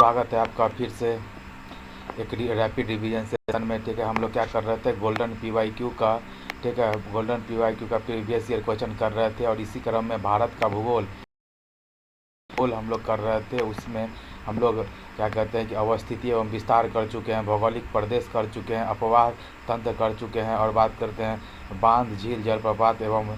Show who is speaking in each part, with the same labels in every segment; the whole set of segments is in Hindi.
Speaker 1: स्वागत है आपका फिर से एक रैपिड रिवीजन सेशन में। ठीक है, हम लोग क्या कर रहे थे, गोल्डन पीवाईक्यू का, ठीक है, गोल्डन पीवाईक्यू का प्रीवियस ईयर क्वेश्चन कर रहे थे और इसी क्रम में भारत का भूगोल हम लोग कर रहे थे। उसमें हम लोग क्या कहते हैं कि अवस्थिति एवं विस्तार कर चुके हैं, भौगोलिक प्रदेश कर चुके हैं, अपवाह तंत्र कर चुके हैं और बात करते हैं बांध, झील, जलप्रपात एवं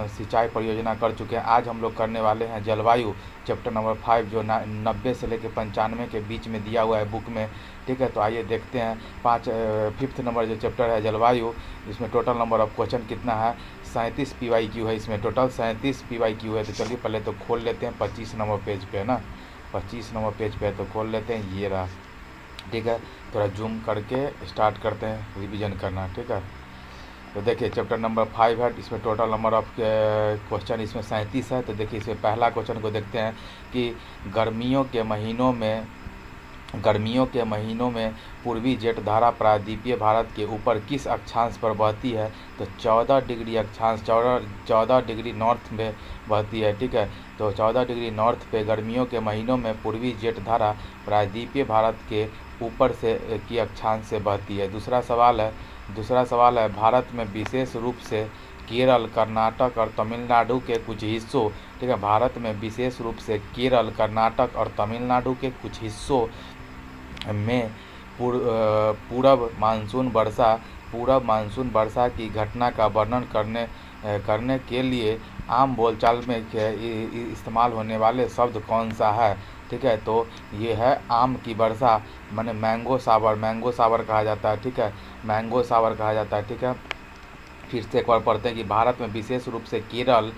Speaker 1: सिंचाई परियोजना कर चुके हैं। आज हम लोग करने वाले हैं जलवायु, चैप्टर नंबर 5 जो 90 से लेकर 95 के बीच में दिया हुआ है बुक में। ठीक है, तो आइए देखते हैं। 5 नंबर जो चैप्टर है जलवायु, इसमें टोटल नंबर ऑफ क्वेश्चन कितना है, 37 PYQ है। इसमें टोटल 37 PYQ है। तो चलिए पहले तो खोल लेते हैं 25 नंबर पेज पे, है ना, 25 नंबर पेज पे तो खोल लेते हैं, ये रहा। ठीक है, थोड़ा जूम करके स्टार्ट करते हैं रिवीजन करना। ठीक है, तो देखिए चैप्टर नंबर 5 है, इसमें टोटल नंबर ऑफ क्वेश्चन इसमें 37 है। तो देखिए इसमें पहला क्वेश्चन को देखते हैं कि गर्मियों के महीनों में पूर्वी जेट धारा प्रायद्वीपीय भारत के ऊपर किस अक्षांश पर बहती है। तो 14 डिग्री अक्षांश, 14 डिग्री नॉर्थ में बहती है। ठीक है, तो 14 डिग्री नॉर्थ पे गर्मियों के महीनों में पूर्वी जेट धारा प्रायद्वीपीय भारत के ऊपर से की अक्षांश से बहती है। दूसरा सवाल है भारत में विशेष रूप से केरल, कर्नाटक और तमिलनाडु के कुछ हिस्सों, ठीक है, भारत में विशेष रूप से केरल, कर्नाटक और तमिलनाडु के कुछ हिस्सों में पूरब मानसून वर्षा की घटना का वर्णन करने के लिए आम बोलचाल में इस्तेमाल होने वाले शब्द कौन सा है। ठीक है, तो ये है आम की वर्षा, माने मैंगो सावर कहा जाता है। ठीक है, मैंगो सावर कहा जाता है। ठीक है, फिर से एक बार पढ़ते हैं कि भारत में विशेष रूप से केरल,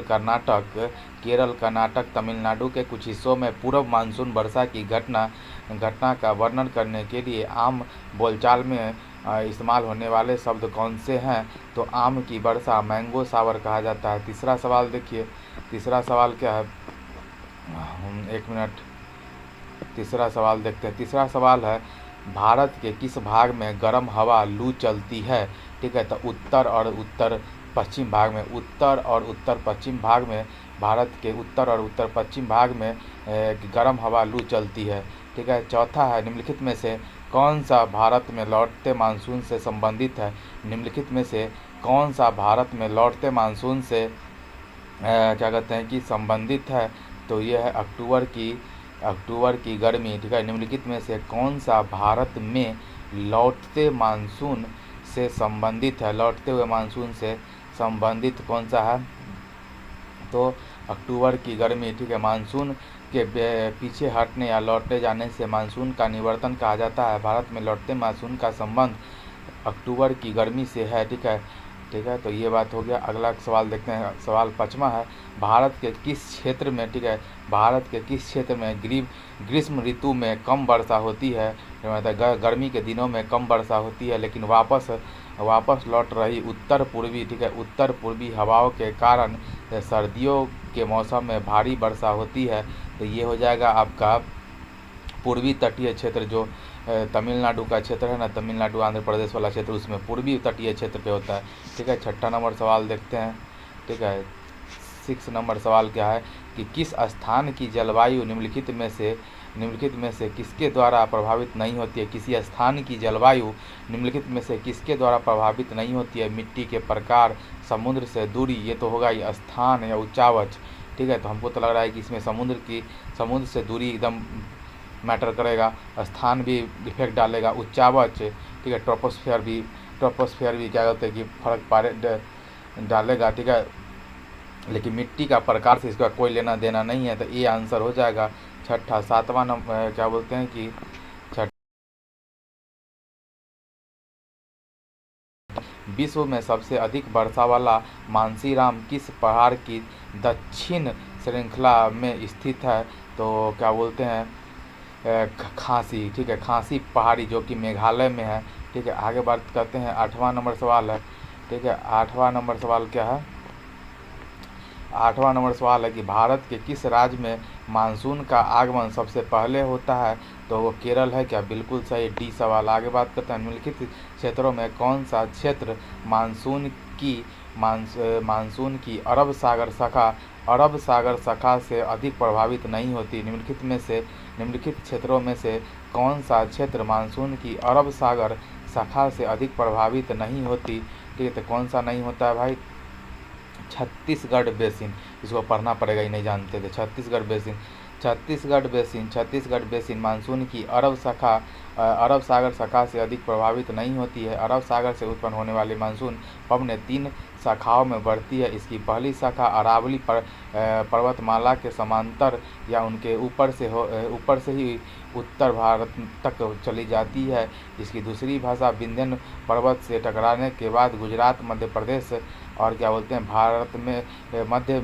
Speaker 1: कर्नाटक, तमिलनाडु के कुछ हिस्सों में पूर्व मानसून वर्षा की घटना का वर्णन करने के लिए आम बोलचाल में इस्तेमाल होने वाले शब्द कौन से हैं। तो आम की वर्षा मैंगो सावर कहा जाता है। तीसरा सवाल देखिए, तीसरा सवाल क्या है, एक मिनट, तीसरा सवाल देखते हैं। तीसरा सवाल है भारत के किस भाग में गर्म हवा लू चलती है। ठीक है, तो उत्तर और उत्तर पश्चिम भाग में भारत के उत्तर और उत्तर पश्चिम भाग में गर्म हवा लू चलती है। ठीक है, चौथा है निम्नलिखित में से कौन सा भारत में लौटते मानसून से संबंधित है। निम्नलिखित में से कौन सा भारत में लौटते मानसून से क्या कहते हैं कि संबंधित है। तो यह है अक्टूबर की गर्मी। ठीक है, निम्नलिखित में से कौन सा भारत में लौटते मानसून से संबंधित है, लौटते हुए मानसून से संबंधित कौन सा है। तो अक्टूबर की गर्मी। ठीक है, मानसून के पीछे हटने या लौटते जाने से मानसून का निवर्तन कहा जाता है। भारत में लौटते मानसून का संबंध अक्टूबर की गर्मी से है। ठीक है, तो ये बात हो गया। अगला सवाल देखते हैं, सवाल 5वां है भारत के किस क्षेत्र में, ठीक है, भारत के किस क्षेत्र में ग्रीष्म ऋतु में कम वर्षा होती है। मतलब गर्मी के दिनों में कम वर्षा होती है, लेकिन वापस लौट रही उत्तर पूर्वी, ठीक है, उत्तर पूर्वी हवाओं के कारण सर्दियों के मौसम में भारी वर्षा होती है। तो ये हो जाएगा आपका पूर्वी तटीय क्षेत्र, जो तमिलनाडु का क्षेत्र है ना, तमिलनाडु आंध्र प्रदेश वाला क्षेत्र, उसमें पूर्वी तटीय क्षेत्र पे होता है। ठीक है, 6ठा नंबर सवाल देखते हैं। ठीक है, 6 नंबर सवाल क्या है कि किस स्थान की जलवायु निम्नलिखित में से किसके द्वारा प्रभावित नहीं होती है। किसी स्थान की जलवायु निम्नलिखित में से किसके द्वारा प्रभावित नहीं होती है। मिट्टी के प्रकार, समुद्र से दूरी, ये तो होगा ये स्थान या उच्चावच। ठीक है, तो हमको तो लग रहा है कि इसमें समुद्र से दूरी एकदम मैटर करेगा, स्थान भी इफेक्ट डालेगा, उच्चावच, ठीक है, ट्रोपोस्फेयर भी क्या कहते हैं कि फर्क डालेगा। ठीक है, लेकिन मिट्टी का प्रकार से इसका कोई लेना देना नहीं है, तो ये आंसर हो जाएगा। 6ठा 7वां नंबर क्या बोलते हैं कि विश्व में सबसे अधिक वर्षा वाला मानसीराम किस पहाड़ की दक्षिण श्रृंखला में स्थित है। तो क्या बोलते हैं खांसी। ठीक है, खांसी पहाड़ी जो कि मेघालय में है। ठीक है, आगे बात करते हैं। 8वां नंबर सवाल है। ठीक है, 8वां नंबर सवाल क्या है, 8वां नंबर सवाल है कि भारत के किस राज्य में मानसून का आगमन सबसे पहले होता है। तो वो केरल है क्या, बिल्कुल सही, डी सवाल। आगे बात करते हैं निम्नलिखित क्षेत्रों में कौन सा क्षेत्र मानसून की अरब सागर शाखा से अधिक प्रभावित नहीं होती। निम्नलिखित में से निम्नलिखित क्षेत्रों में से कौन सा क्षेत्र मानसून की अरब सागर शाखा से अधिक प्रभावित नहीं होती? ठीक है, तो कौन सा नहीं होता है भाई? छत्तीसगढ़ बेसिन। इसको पढ़ना पड़ेगा, ही नहीं जानते थे। Chhattisgarh basin, Chhattisgarh basin monsoon की अरब सागर शाखा से अधिक प्रभावित नहीं होती है। अरब सागर से उत्पन्न होने वाली मानसून पवनें 3 शाखाओं में बढ़ती है। इसकी पहली शाखा अरावली पर्वतमाला के समांतर या उनके ऊपर से ही उत्तर भारत तक चली जाती है। इसकी दूसरी भाषा विंध्य पर्वत से टकराने के बाद गुजरात, मध्य प्रदेश और क्या बोलते हैं मध्य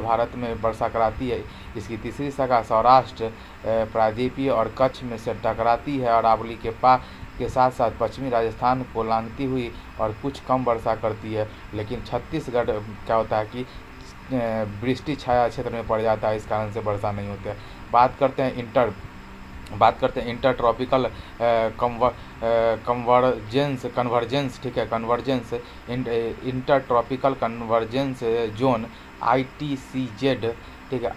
Speaker 1: भारत में वर्षा कराती है। इसकी तीसरी शाखा सौराष्ट्र, प्रायद्वीपीय और कच्छ में से टकराती है। अरावली के साथ साथ पश्चिमी राजस्थान को लांघती हुई और कुछ कम वर्षा करती है। लेकिन छत्तीसगढ़ क्या होता है कि वृष्टि छाया क्षेत्र में पड़ जाता है, इस कारण से वर्षा नहीं होती है। बात करते हैं इंटर ट्रॉपिकल कन्वर्जेंस। ठीक है, convergence inter tropical convergence zone ITCZ। ठीक है,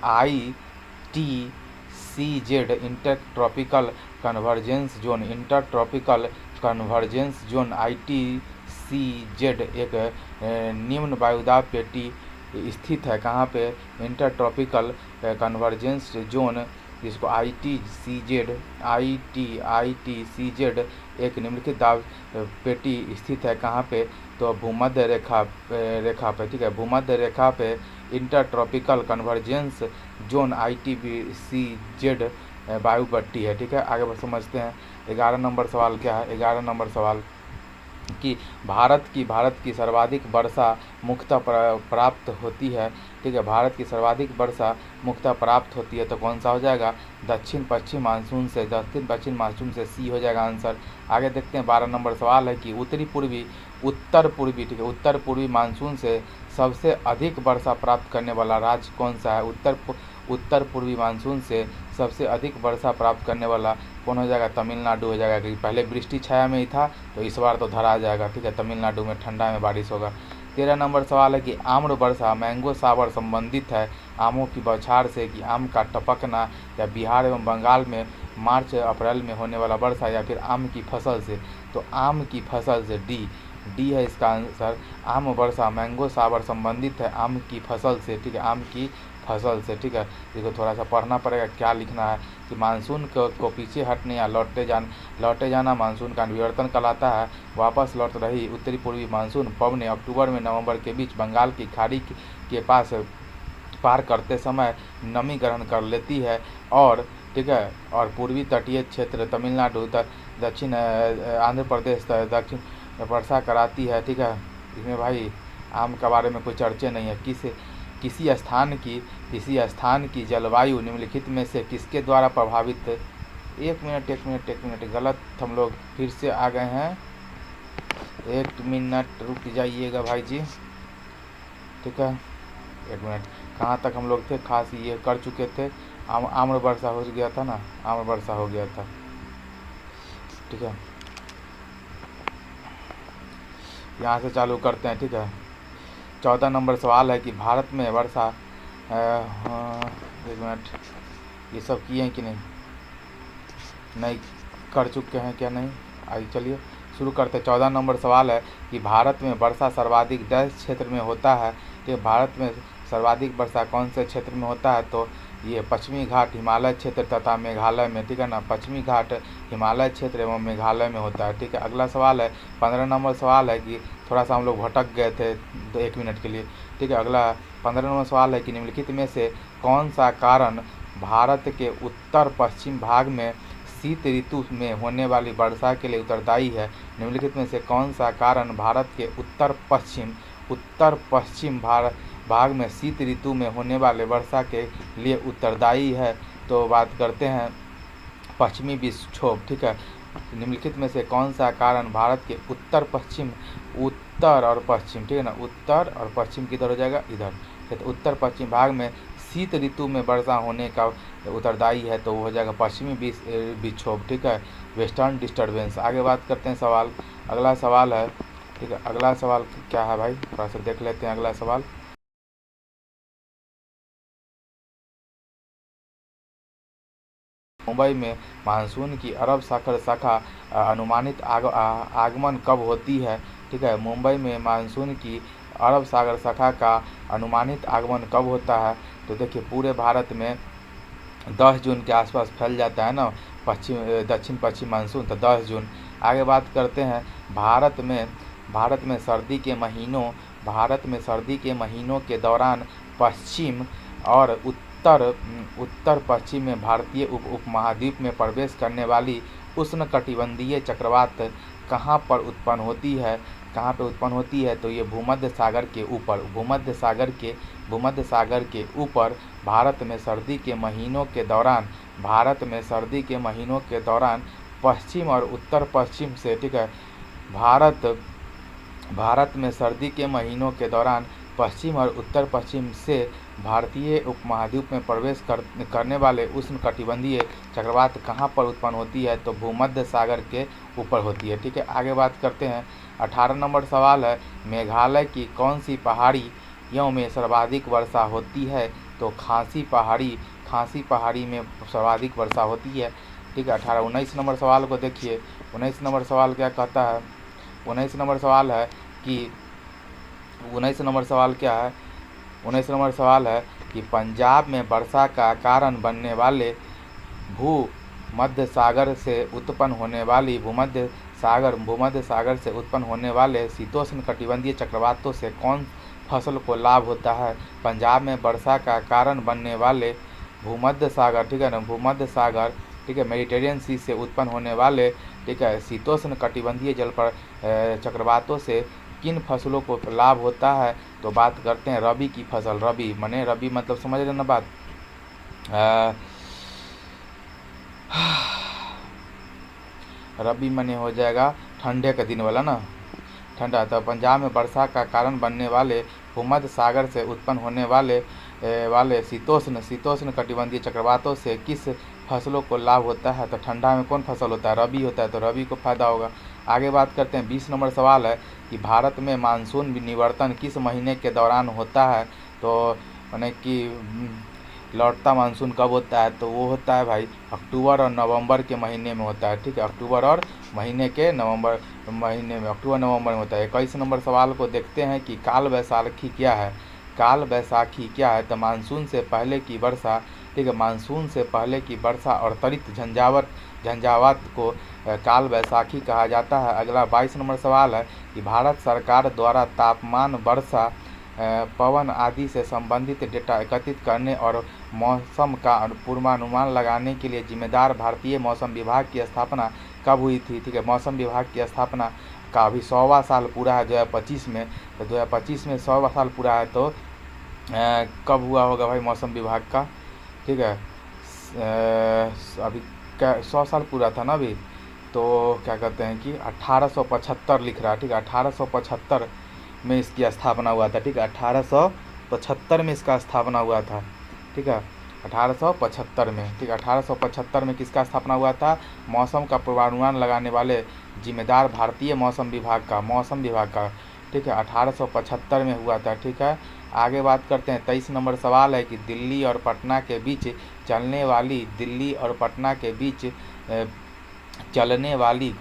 Speaker 1: ITCZ inter tropical convergence zone ITCZ एक निम्न वायुदाब पेटी स्थित है। कहाँ पे? इंटर ट्रॉपिकल कन्वर्जेंस जोन, जिसको ITCZ एक निम्नलिखित दाब पेटी स्थित है। कहाँ पे? तो भूमध्य रेखा पे। ठीक है, भूमध्य रेखा पे inter tropical convergence zone ITCZ वायु पट्टी है। ठीक है, आगे समझते हैं 11 नंबर सवाल क्या है। 11 नंबर सवाल कि भारत की सर्वाधिक वर्षा मुख्यतः प्राप्त होती है। ठीक है, भारत की सर्वाधिक वर्षा मुख्यतः प्राप्त होती है, तो कौन सा हो जाएगा? दक्षिण पश्चिम मानसून से सी हो जाएगा आंसर। आगे देखते हैं 12 नंबर सवाल है कि उत्तर पूर्वी मानसून से सबसे अधिक वर्षा प्राप्त करने वाला राज्य कौन सा है? उत्तर पूर्वी मानसून से सबसे अधिक वर्षा प्राप्त करने वाला कौन हो जाएगा? तमिलनाडु हो जाएगा, क्योंकि पहले वृष्टि छाया में ही था, तो इस बार तो धरा जाएगा। ठीक है, तमिलनाडु में ठंडा में बारिश होगा। 13 नंबर सवाल है कि आम्र वर्षा मैंगो सावर संबंधित है आमों की बौछार से कि आम का टपकना, या बिहार एवं बंगाल में मार्च अप्रैल में होने वाला वर्षा, या फिर आम की फसल से? तो आम की फसल से, डी है इसका आंसर। आम वर्षा मैंगो सावर संबंधित है आम की फसल से। ठीक है, आम की फसल से। ठीक है, इसको थोड़ा सा पढ़ना पड़ेगा, क्या लिखना है कि मानसून को पीछे हटने या लौटे जाना मानसून का विवर्तन कहलाता है। वापस लौट रही उत्तरी पूर्वी मानसून पवनें अक्टूबर में नवंबर के बीच बंगाल की खाड़ी के पास पार करते समय नमी ग्रहण कर लेती है और ठीक है, और पूर्वी तटीय क्षेत्र तमिलनाडु, दक्षिण आंध्र प्रदेश, दक्षिण वर्षा कराती है। ठीक है, इसमें भाई आम के बारे में कोई चर्चा नहीं है। किसी स्थान की जलवायु निम्नलिखित में से किसके द्वारा प्रभावित? एक मिनट, गलत हम लोग फिर से आ गए हैं। 1 मिनट रुक जाइएगा भाई जी। ठीक है, 1 मिनट, कहाँ तक हम लोग थे? खास ये कर चुके थे, आम्र वर्षा हो गया था ना, आम्र वर्षा हो गया था। ठीक है, यहाँ से चालू करते हैं। ठीक है, 14 नंबर सवाल है कि भारत में वर्षा 1 मिनट, ये सब किए हैं कि नहीं कर चुके हैं क्या? नहीं, आइए चलिए शुरू करते हैं। 14 नंबर सवाल है कि भारत में वर्षा सर्वाधिक 10 क्षेत्र में होता है। तो भारत में सर्वाधिक वर्षा कौन से क्षेत्र में होता है? तो ये पश्चिमी घाट, हिमालय क्षेत्र तथा मेघालय में। ठीक है ना, पश्चिमी घाट, हिमालय क्षेत्र एवं मेघालय में होता है। ठीक है, अगला सवाल है 15 नंबर सवाल है कि थोड़ा सा हम लोग भटक गए थे 1 मिनट के लिए। ठीक है, अगला 15 नंबर सवाल है कि निम्नलिखित में से कौन सा कारण भारत के उत्तर पश्चिम भाग में शीत ऋतु में होने वाली वर्षा के लिए उत्तरदायी है? निम्नलिखित में से कौन सा कारण भारत के उत्तर पश्चिम भाग में शीत ऋतु में होने वाले वर्षा के लिए उत्तरदायी है? तो बात करते हैं पश्चिमी विक्षोभ। ठीक है, निम्नलिखित में से कौन सा कारण भारत के उत्तर और पश्चिम, ठीक है ना, उत्तर और पश्चिम किधर हो जाएगा? इधर। तो उत्तर पश्चिम भाग में शीत ऋतु में वर्षा होने का उत्तरदायी है, तो वो हो जाएगा पश्चिमी विक्षोभ। ठीक है, वेस्टर्न डिस्टर्बेंस। आगे बात करते हैं सवाल, अगला सवाल है। ठीक है, अगला सवाल क्या है भाई, थोड़ा सा देख लेते हैं अगला सवाल। मुंबई में मानसून की अरब सागर शाखा अनुमानित आगमन कब होती है? ठीक है, मुंबई में मानसून की अरब सागर शाखा का अनुमानित आगमन कब होता है? तो देखिए पूरे भारत में 10 जून के आसपास फैल जाता है ना दक्षिण पश्चिम मानसून, तो 10 जून। आगे बात करते हैं भारत में सर्दी के महीनों के दौरान पश्चिम और उत्तर पश्चिम में भारतीय उपमहाद्वीप में प्रवेश करने वाली उष्णकटिबंधीय चक्रवात कहाँ पर उत्पन्न होती है? तो ये भूमध्य सागर के ऊपर भारत में सर्दी के महीनों के दौरान पश्चिम और उत्तर पश्चिम से, ठीक है, भारत में सर्दी के महीनों के दौरान पश्चिम और उत्तर पश्चिम से भारतीय उपमहाद्वीप में प्रवेश करने वाले उष्णकटिबंधीय चक्रवात कहाँ पर उत्पन्न होती है? तो भूमध्य सागर के ऊपर होती है। ठीक है, आगे बात करते हैं। 18 नंबर सवाल है, मेघालय की कौन सी पहाड़ियों में सर्वाधिक वर्षा होती है? तो खासी पहाड़ी में सर्वाधिक वर्षा होती है। ठीक है, 19 नंबर सवाल को देखिए। 19 नंबर सवाल क्या कहता है? 19 नंबर सवाल है कि 19 नंबर सवाल है कि पंजाब में वर्षा का कारण बनने वाले भूमध्य सागर से उत्पन्न होने वाले शीतोष्ण कटिबंधीय चक्रवातों से कौन फसल को लाभ होता है? पंजाब में वर्षा का कारण बनने वाले भूमध्य सागर, ठीक है ना, ठीक है, मेडिटेरियन सी से उत्पन्न होने वाले, ठीक है, शीतोष्ण कटिबंधीय चक्रवातों से किन फसलों को लाभ होता है? तो बात करते हैं रबी की फसल। रबी मतलब समझ रहे ना बात? रबी मने हो जाएगा ठंडे के दिन वाला ना, ठंडा। तो पंजाब में वर्षा का कारण बनने वाले भूमध्य सागर से उत्पन्न होने वाले शीतोष्ण कटिबंधीय चक्रवातों से किस फसलों को लाभ होता है? तो ठंडा में कौन फसल होता है? रबी होता है, तो रबी को फायदा होगा। आगे बात करते हैं। 20 नंबर सवाल है कि भारत में मानसून निवर्तन किस महीने के दौरान होता है? तो यानी कि लौटता मानसून कब होता है? तो वो होता है भाई अक्टूबर और नवंबर के महीने में होता है। ठीक है, अक्टूबर और नवंबर महीने में होता है। 21 नंबर सवाल को देखते हैं कि काल वैशाखी क्या है? तो मानसून से पहले की वर्षा, ठीक है, मानसून से पहले की वर्षा और त्वरित झंझावात को काल वैशाखी कहा जाता है। अगला 22 नंबर सवाल है कि भारत सरकार द्वारा तापमान, वर्षा, पवन आदि से संबंधित डेटा एकत्रित करने और मौसम का पूर्वानुमान लगाने के लिए जिम्मेदार भारतीय मौसम विभाग की स्थापना कब हुई थी? ठीक है, मौसम विभाग की स्थापना का अभी 100वां साल पूरा है 2025 में। तो 2025 में 100वां साल पूरा है, तो कब हुआ होगा भाई मौसम विभाग का? ठीक है, अभी क्या 100 साल पूरा था ना अभी, तो क्या कहते हैं कि 1875 लिख रहा है। ठीक है, 1875 में इसकी स्थापना हुआ था। ठीक है, 1875 में इसका स्थापना हुआ था। ठीक है, 1875 में, ठीक है, 1875 में किसका स्थापना हुआ था? मौसम का पूर्वानुमान लगाने वाले जिम्मेदार भारतीय मौसम विभाग का, ठीक है, 1875 में हुआ था। ठीक है, आगे बात करते हैं। 23 नंबर सवाल है कि दिल्ली और पटना के बीच चलने वाली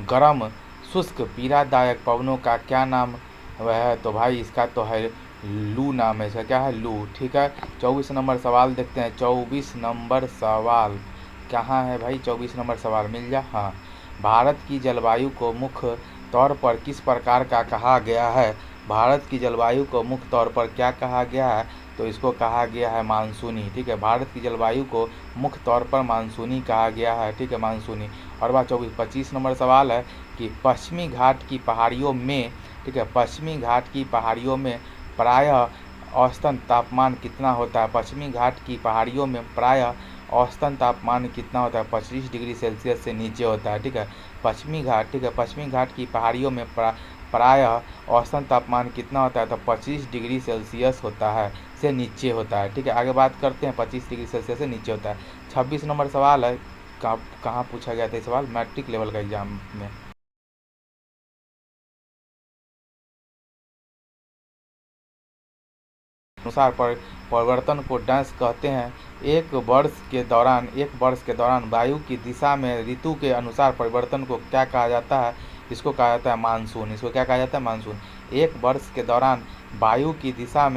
Speaker 1: गर्म शुष्क पीड़ादायक पवनों का क्या नाम है? तो भाई इसका तो है लू नाम है। इसका क्या है? लू। ठीक है, 24 नंबर सवाल देखते हैं। 24 नंबर सवाल कहाँ है भाई? 24 नंबर सवाल मिल जा। हाँ, भारत की जलवायु को मुख्य तौर पर किस प्रकार का कहा गया है? भारत की जलवायु को मुख्य तौर पर क्या कहा गया है? तो इसको कहा गया है मानसूनी। ठीक है, भारत की जलवायु को मुख्य तौर पर मानसूनी कहा गया है। ठीक है, मानसूनी। और बात 25 नंबर सवाल है कि पश्चिमी घाट की पहाड़ियों में, ठीक है, पश्चिमी घाट की पहाड़ियों में प्रायः औसतन तापमान कितना होता है? पश्चिमी घाट की पहाड़ियों में प्रायः औसतन तापमान कितना होता है? 25 डिग्री सेल्सियस से नीचे होता है। ठीक है, पश्चिमी घाट, ठीक है, पश्चिमी घाट की पहाड़ियों में प्रायः औसतन तापमान कितना होता है? तो 25 डिग्री सेल्सियस होता है, से नीचे होता है। ठीक है, आगे बात करते हैं। 25 डिग्री सेल्सियस से नीचे होता है। 26 नंबर सवाल है, कहाँ पूछा गया था सवाल? मैट्रिक लेवल का एग्जाम में। अनुसार परिवर्तन को डैश कहते हैं? एक वर्ष के दौरान वायु की दिशा में ऋतु के अनुसार परिवर्तन को क्या कहा जाता है? इसको कहा जाता है मानसून। इसको क्या कहा जाता है? मानसून। एक वर्ष के दौरान वायु की दिशा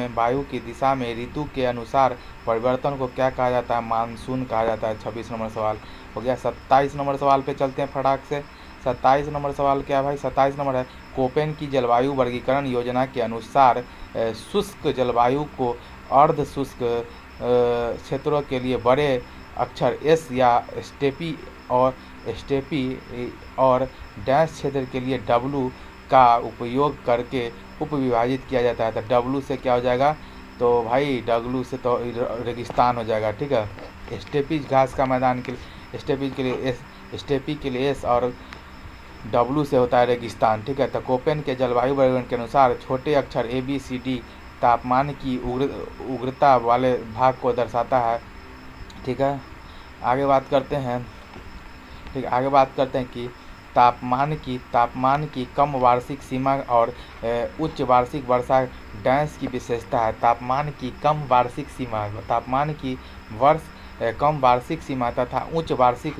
Speaker 1: में ऋतु के अनुसार परिवर्तन को क्या कहा जाता है? मानसून कहा जाता है। 26 नंबर सवाल हो गया। 27 नंबर सवाल पे चलते हैं फटाक से। 27 नंबर सवाल क्या है भाई? 27 नंबर है, कोपेन की जलवायु वर्गीकरण योजना के अनुसार शुष्क जलवायु को अर्ध शुष्क क्षेत्रों के लिए बड़े अक्षर एस या स्टेपी और डैश क्षेत्र के लिए डब्लू का उपयोग करके उपविभाजित किया जाता है। तो डब्लू से क्या हो जाएगा? तो भाई डब्लू से तो रेगिस्तान हो जाएगा, ठीक है। स्टेपीज घास का मैदान के लिए, स्टेपी के लिए एस और डब्लू से होता है रेगिस्तान, ठीक है। तो कोपेन के जलवायु वर्गीकरण के अनुसार छोटे अक्षर ए बी सी डी तापमान की उग्रता वाले भाग को दर्शाता है, ठीक है। आगे बात करते हैं कि तापमान की कम वार्षिक सीमा और उच्च वार्षिक वर्षा डैश की विशेषता है। तापमान की कम वार्षिक सीमा तथा उच्च वार्षिक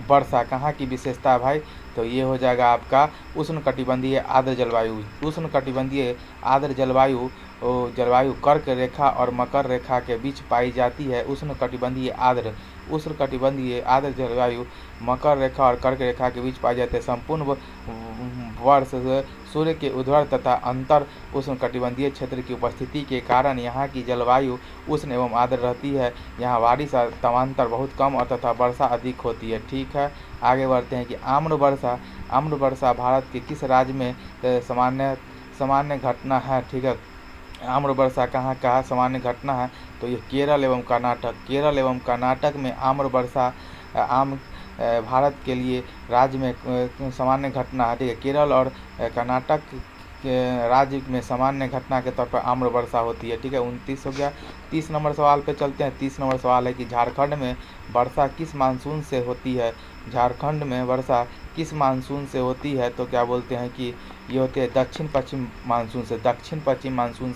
Speaker 1: वर्षा कहाँ की विशेषता है भाई? तो ये हो जाएगा आपका उष्णकटिबंधीय आर्द्र जलवायु कर्क रेखा और मकर रेखा के बीच पाई जाती है। उष्णकटिबंधीय आर्द्र जलवायु मकर रेखा और कर्क रेखा के बीच पाई जाती है। संपूर्ण वर्ष सूर्य के ऊर्ध्वाधर तथा अंतर उष्णकटिबंधीय क्षेत्र की उपस्थिति के कारण यहाँ की जलवायु उष्ण एवं आर्द्र रहती है। यहाँ बारिश समांतर बहुत कम और तथा वर्षा अधिक होती है, ठीक है। आगे बढ़ते हैं कि आम्र वर्षा भारत के किस राज्य में सामान्य घटना है, ठीक है। आम्र वर्षा कहाँ का सामान्य घटना है? तो ये केरल एवं कर्नाटक में आम्र वर्षा भारत के लिए राज्य में सामान्य घटना है, ठीक है। केरल और कर्नाटक के राज्य में सामान्य घटना के तौर पर आम्र वर्षा होती है, ठीक है। 29 हो गया। 30 नंबर सवाल पे चलते हैं। 30 नंबर सवाल है कि झारखंड में वर्षा किस मानसून से होती है? झारखंड में वर्षा किस मानसून से होती है? तो क्या बोलते हैं कि ये होती है दक्षिण पश्चिम मानसून से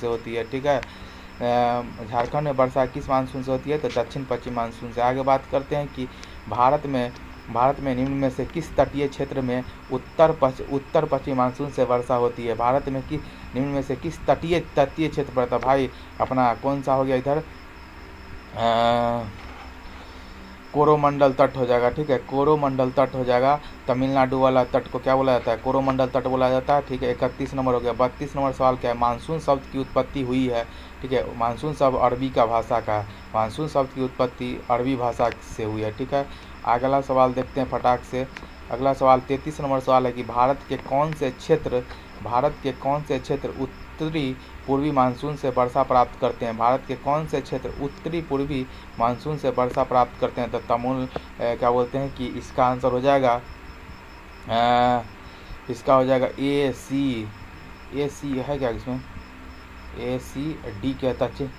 Speaker 1: होती है, ठीक है। झारखंड में वर्षा किस मानसून से होती है? तो दक्षिण पश्चिम मानसून से। आगे बात करते हैं कि भारत में निम्न में से किस तटीय क्षेत्र में उत्तर पश्चिम मानसून से वर्षा होती है? भारत में निम्न में से किस तटीय क्षेत्र पर? तो भाई अपना कौन सा हो गया इधर? कोरोमंडल तट हो जाएगा, ठीक है। कोरोमंडल तट हो जाएगा। तमिलनाडु वाला तट को क्या बोला जाता है? कोरोमंडल तट बोला जाता है, ठीक है। 31 नंबर हो गया। 32 नंबर सवाल क्या है? मानसून शब्द की उत्पत्ति हुई है, ठीक है। मानसून शब्द अरबी का भाषा का है। मानसून शब्द की उत्पत्ति अरबी भाषा से हुई है, ठीक है। अगला सवाल देखते हैं फटाक से। अगला सवाल 33 नंबर सवाल है कि भारत के कौन से क्षेत्र उत्तरी पूर्वी मानसून से वर्षा प्राप्त करते हैं? भारत के कौन से क्षेत्र उत्तरी पूर्वी मानसून से वर्षा प्राप्त करते हैं? तो क्या बोलते हैं कि इसका आंसर हो जाएगा इसका हो जाएगा ए सी है क्या इसमें? ए सी डी कहता है,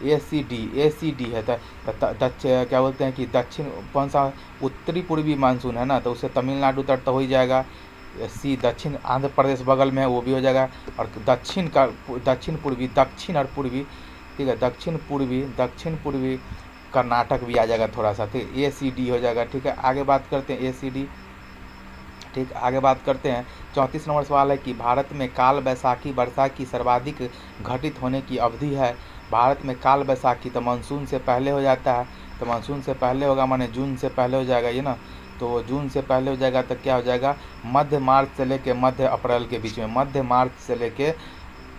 Speaker 1: ए सी डी है। क्या बोलते हैं कि दक्षिण कौन सा उत्तरी पूर्वी मानसून है ना, तो उससे तमिलनाडु तट तो हो ही जाएगा। सी दक्षिण आंध्र प्रदेश बगल में है, वो भी हो जाएगा। और दक्षिण और पूर्वी, ठीक है। दक्षिण पूर्वी कर्नाटक भी आ जाएगा थोड़ा सा, ठीक है। ए सी डी हो जाएगा, ठीक है। आगे बात करते हैं ए सी डी, ठीक। आगे बात करते हैं 34 नंबर सवाल है कि भारत में काल बैसाखी वर्षा की सर्वाधिक घटित होने की अवधि है। भारत में काल बैसाखी तो मानसून से पहले हो जाता है, तो मानसून से पहले होगा माने जून से पहले हो जाएगा ये ना, तो जून से पहले हो जाएगा तो क्या हो जाएगा? मध्य मार्च से लेके मध्य अप्रैल के बीच में,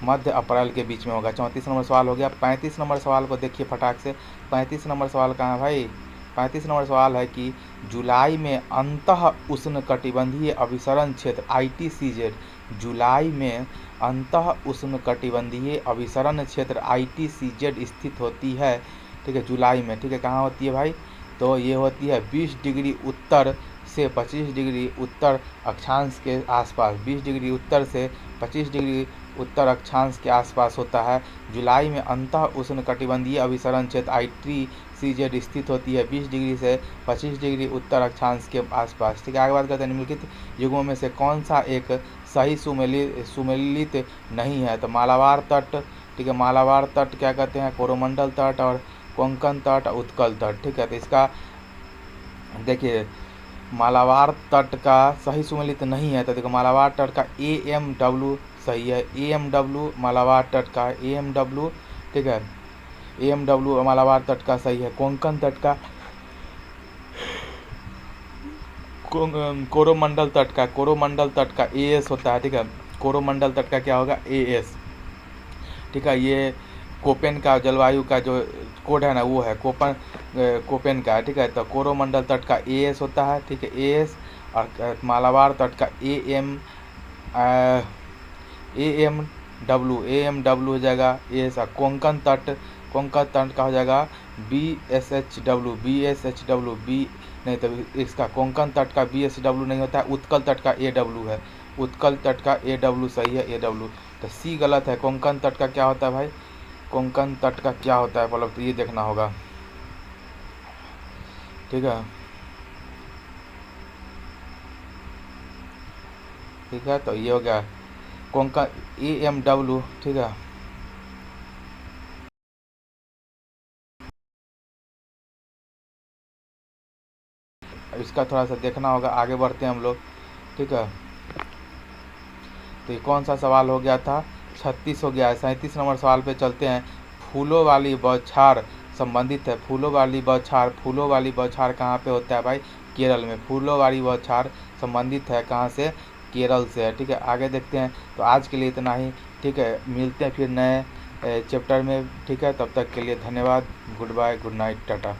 Speaker 1: मध्य अप्रैल के बीच में होगा। 34 नंबर सवाल हो गया। 35 नंबर सवाल को देखिए फटाक से। 35 नंबर सवाल कहाँ है भाई? 35 नंबर सवाल है कि जुलाई में अंतः उष्णकटिबंधीय अभिसरण क्षेत्र ITCZ, जुलाई में अंतः उष्णकटिबंधीय अभिसरण क्षेत्र ITCZ स्थित होती है, ठीक है। जुलाई में, ठीक है। कहाँ होती है भाई? तो ये होती है 20 डिग्री उत्तर से 25 डिग्री उत्तर अक्षांश के आसपास, 20 डिग्री उत्तर से 25 डिग्री उत्तर अक्षांश के आसपास होता है। जुलाई में अंतः उष्णकटिबंधीय अभिसरण क्षेत्र ITCZ स्थित होती है 20 डिग्री से 25 डिग्री उत्तर अक्षांश के आसपास, ठीक है। आगे बात करते हैं निम्नलिखित युगों में से कौन सा एक सही सुमेलित नहीं है? तो मालाबार तट, ठीक है। मालाबार तट क्या कहते हैं, कोरोमंडल तट, और कोंकण तट, उत्कल तट, ठीक है। तो इसका देखिए मालाबार तट का सही सुमेलित नहीं है, तो देखो मालाबार तट का AMW सही है, AMW मालाबार तट का AMW, ठीक है, AMW मालाबार तट का सही है। कोंकण तट का कोरोमंडल तट का AS होता है, ठीक है। कोरोमंडल तट का क्या होगा, AS, ठीक है। ये कोपेन का जलवायु का जो कोड है ना वो है कोपेन का, ठीक है। तो कोरोमंडल तट का AS होता है, ठीक है, AS। और मालाबार तट का AMW हो जाएगा AS। और कोंकण तट का हो जाएगा BSHW B नहीं, तो इसका कोंकण तट का BSW नहीं होता है, उत्कल तट का AW है, उत्कल तट का AW सही है, AW। तो C गलत है। कोंकण तट का क्या होता है भाई, कोंकण तट का क्या होता है मतलब, तो ये देखना होगा, ठीक है, ठीक है। तो ये हो गया कोंकण AMW, ठीक है। इसका थोड़ा सा देखना होगा, आगे बढ़ते हैं हम लोग, ठीक है। तो ये कौन सा सवाल हो गया था, 36 हो गया है। 37 नंबर सवाल पे चलते हैं। फूलों वाली बौछार संबंधित है, फूलों वाली बौछार कहाँ पे होता है भाई, केरल में। फूलों वाली बौछार संबंधित है कहाँ से, केरल से है, ठीक है। आगे देखते हैं। तो आज के लिए इतना ही, ठीक है, मिलते हैं फिर नए चैप्टर में, ठीक है। तब तक के लिए धन्यवाद, good bye, good night, Tata.